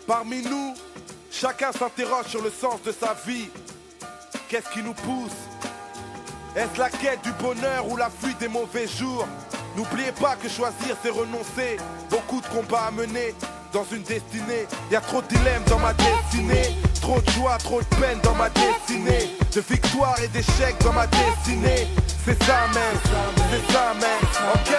Parmi nous, chacun s'interroge sur le sens de sa vie. Qu'est-ce qui nous pousse? Est-ce la quête du bonheur ou la fuite des mauvais jours? N'oubliez pas que choisir c'est renoncer. Beaucoup de combats à mener dans une destinée. Y a trop de dilemmes dans ma destinée. Trop de joie, trop de peine dans ma destinée. De victoire et d'échecs dans ma destinée. C'est ça même, c'est ça même. Ok,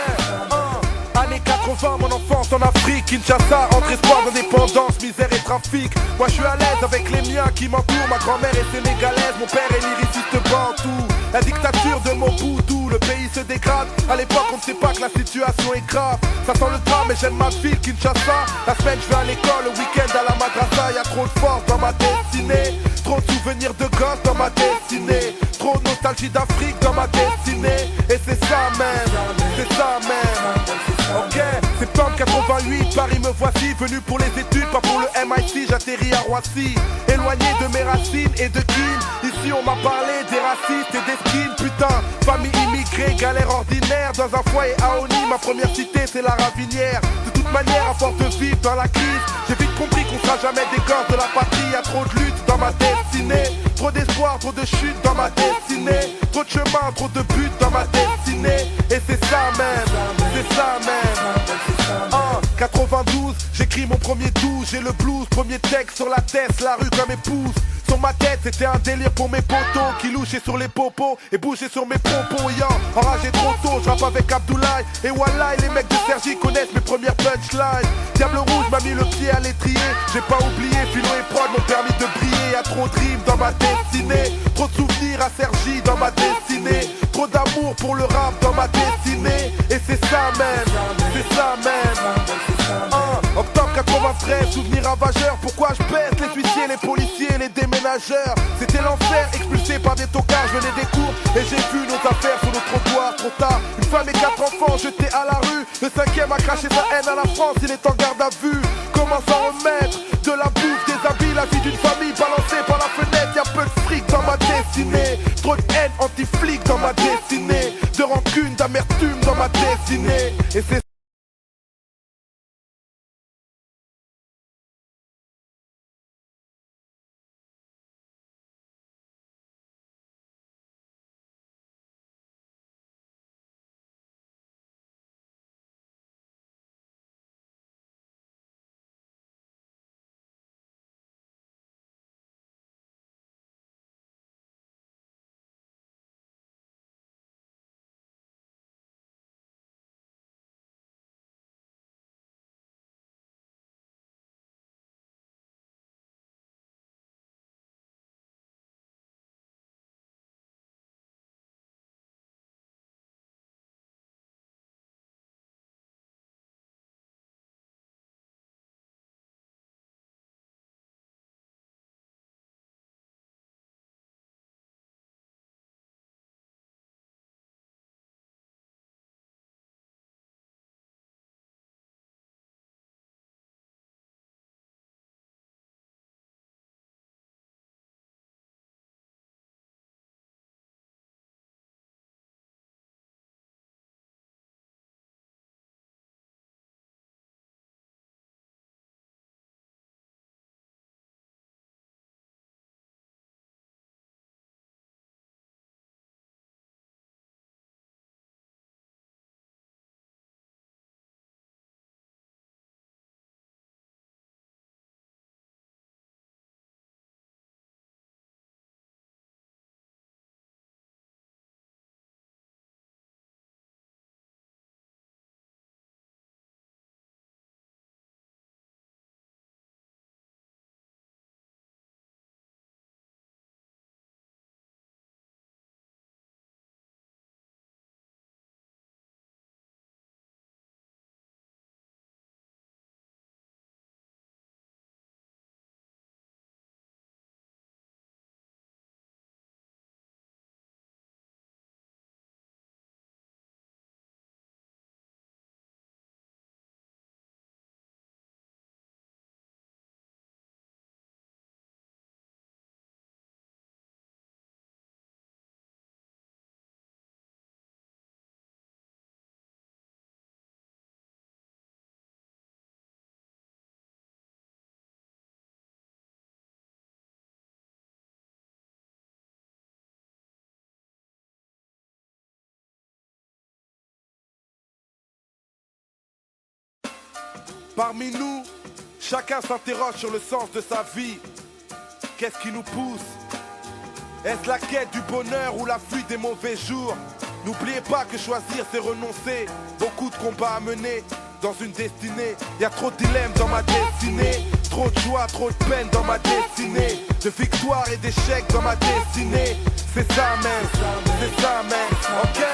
Années 80, mon enfance en Afrique, Kinshasa, entre espoir d'indépendance, misère et trafic. Moi je suis à l'aise avec les miens qui m'entourent. Ma grand-mère est sénégalaise, mon père est lyriciste bantou. La dictature de Mobutu, le pays se dégrade. À l'époque on ne sait pas que la situation est grave. Ça sent le drame mais j'aime ma ville, Kinshasa. La semaine je vais à l'école, le week-end à la madrasa. Y'a trop de force dans ma destinée. Trop de souvenirs de gosse dans ma destinée. Trop de nostalgie d'Afrique dans ma destinée. Et c'est ça même, c'est ça même. Ok, septembre 88, Paris me voici. Venu pour les études, pas pour le MIT. J'atterris à Roissy, éloigné de mes racines et de Kin. Ici on m'a parlé des racistes et des skins. Putain, famille immigrée, galère ordinaire. Dans un foyer à Oni, ma première cité c'est la Ravinière. De toute manière, à force de vivre dans la crise, j'ai vite compris qu'on sera jamais des gosses de la patrie. Y'a trop de luttes dans ma destinée. Trop d'espoir, trop de chutes dans ma destinée. Trop de chemin, trop de buts dans ma destinée. Et c'est ça même, c'est ça même. 92, j'écris mon premier douze. J'ai le blues, premier texte sur la tête, la rue comme épouse. Sur ma tête, c'était un délire pour mes potos qui louchaient sur les popos et bougeaient sur mes propos. Enragé trop tôt, je rappe avec Abdoulaye. Et Wallahi, les mecs de Sergi connaissent mes premières punchlines. Diable rouge m'a mis le pied à l'étrier. J'ai pas oublié, Philo et Prod m'ont permis de briller. Y'a trop de rimes dans ma destinée. Trop de souvenirs à Sergi dans ma destinée. Trop d'amour pour le rap dans ma destinée. Et c'est ça même, c'est ça même. Octobre 93, souvenir ravageur. Pourquoi je baisse les huissiers, les policiers, les déménageurs? C'était l'enfer, expulsé par des tocards. Je venais des cours et j'ai vu nos affaires sur le trottoir. Trop tard, une femme et 4 enfants jetés à la rue. Le 5e a craché sa haine à la France, il est en garde à vue. Comment s'en remettre? De la bouffe, des habits, la vie d'une famille balancée par la fenêtre. Y'a peu de fric dans ma destinée. Trop de haine anti-flic dans ma destinée. De rancune, d'amertume dans ma destinée. Et c'est Parmi nous, chacun s'interroge sur le sens de sa vie. Qu'est-ce qui nous pousse? Est-ce la quête du bonheur ou la fuite des mauvais jours? N'oubliez pas que choisir c'est renoncer. Beaucoup de combats à mener dans une destinée. Y a trop de dilemmes dans ma destinée. Trop de joie, trop de peine dans ma destinée. De victoire et d'échecs dans ma destinée. C'est ça même, c'est ça même. Ok,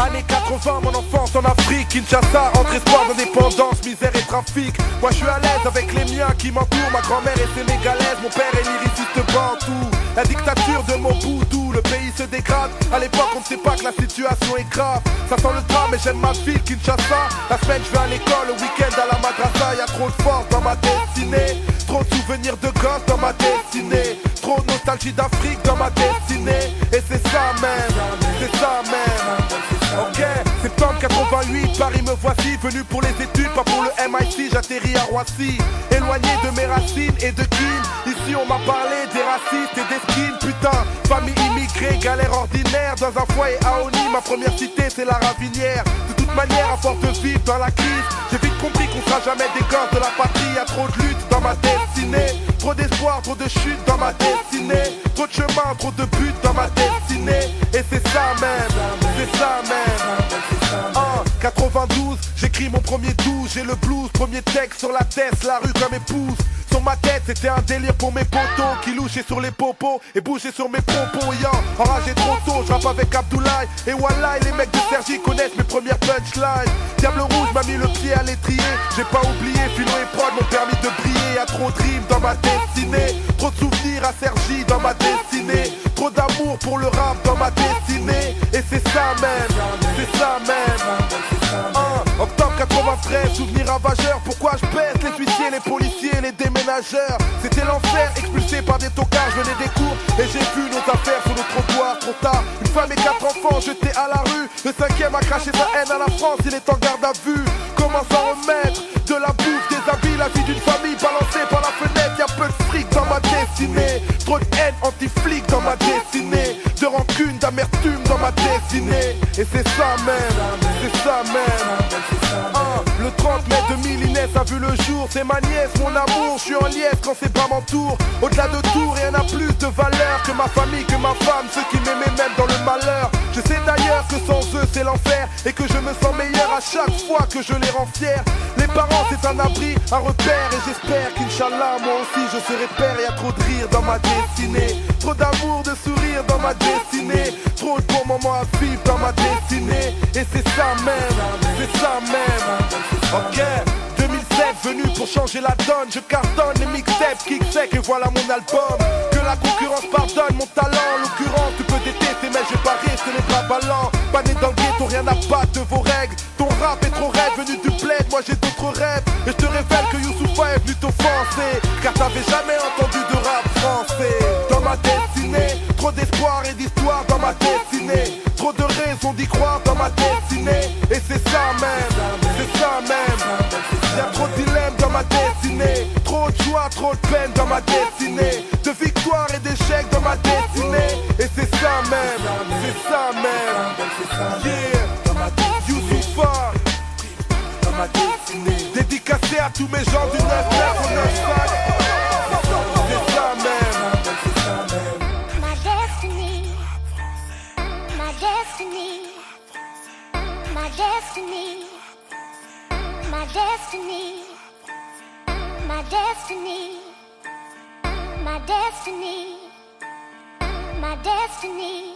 Années 80, mon enfance en Afrique, Kinshasa, entre espoir d'indépendance, misère et trafic. Moi je suis à l'aise avec les miens qui m'entourent. Ma grand-mère est sénégalaise, mon père est lyriciste bantou. La dictature de Mobutu, le pays se dégrade. À l'époque on ne sait pas que la situation est grave. Ça sent le drame mais j'aime ma ville, Kinshasa. La semaine je vais à l'école, le week-end à la madrasa. Y'a trop de force dans ma destinée. Trop de souvenirs de gosse dans ma destinée. Trop de nostalgie d'Afrique dans ma destinée. Et c'est ça même, c'est ça même. Ok, septembre 88, Paris me voici. Venu pour les études, pas pour le MIT. J'atterris à Roissy, éloigné de mes racines et de Kin. Ici on m'a parlé des racistes et des skins. Putain, famille immigrée, galère ordinaire. Dans un foyer à Oni, ma première cité c'est la Ravinière. De toute manière, à force de vivre dans la crise, j'ai vite compris qu'on sera jamais des gosses de la patrie. Y'a trop de luttes dans ma destinée. Trop d'espoir, trop de chutes dans ma destinée. Trop de chemin, trop de buts dans ma destinée. Et c'est ça même, c'est ça même. 92, j'écris mon premier 12. J'ai le blues, premier texte sur la tête, la rue comme épouse. Sur ma tête, c'était un délire pour mes potos qui louchaient sur les popos et bougeaient sur mes propos. Enragé trop tôt, je rappe avec Abdoulaye. Et Wallahi, les mecs de Sergi connaissent mes premières punchlines. Diable Rouge m'a mis le pied à l'étrier. J'ai pas oublié, Philo et Prod m'ont permis de briller. Y'a trop de rimes dans ma destinée. Trop de souvenirs à Sergi dans ma destinée. Trop d'amour pour le rap dans ma destinée. Et c'est ça même, c'est ça même. Octobre 93, souvenir ravageur. Pourquoi je baisse les huissiers, les policiers, les déménageurs? C'était l'enfer, expulsé par des tocards. Je venais des cours et j'ai vu nos affaires sur le trottoir. Trop tard, une femme et 4 enfants jetés à la rue. Le 5e a craché sa haine à la France, il est en garde à vue. Comment s'en remettre? De la bouffe, des habits, la vie d'une famille balancée par la fenêtre. Y'a peu de fric dans ma destinée. Trop de haine anti-flic dans ma destinée. De rancune, d'amertume dans ma destinée. Et c'est ça même, c'est ça même. Le 30 mai 2000, Inès a vu le jour. C'est ma nièce, mon amour, je suis en liesse quand c'est pas mon tour. Au-delà de tout, rien n'a plus de valeur que ma famille, que ma femme, ceux qui m'aimaient même dans le malheur. Je sais d'ailleurs que sans eux c'est l'enfer. Et que je me sens meilleur à chaque fois que je les rends fiers. Les parents c'est un abri, un repère. Et j'espère qu'Inch'Allah moi aussi je serai père. Y'a trop de rire dans ma destinée. Trop d'amour, de sourire dans ma destinée. Trop de bons moments à vivre dans ma destinée. Et c'est ça même, c'est ça même. Ok, 2007 venu pour changer la donne. Je cartonne les mixtapes, kick sec et voilà mon album. Que la concurrence pardonne mon talent. En l'occurrence tu peux détester mais je vais pas rester les bras ballants. Pas né dans le ghetto, rien à battre de vos règles. Ton rap est trop rêve, venu du bled, moi j'ai d'autres rêves. Et je te révèle que Youssoufa est venu t'offenser. Car t'avais jamais entendu de rap français. Dans ma destinée, trop d'espoir et d'histoire dans ma destinée. Trop de raisons d'y croire dans ma destinée. Et c'est ça même, c'est ça même. Y'a trop de dilemmes dans ma destinée. Trop de joie, trop de peine dans ma destinée. De victoire et d'échecs dans ma destinée. Et c'est ça même, c'est ça même. Yeah, Youssoufa dans ma destinée. Dédicacé à tous mes gens du 9-9 au 9-5. C'est ça même. My destiny, my destiny, my destiny, my destiny, my destiny, my destiny, my destiny.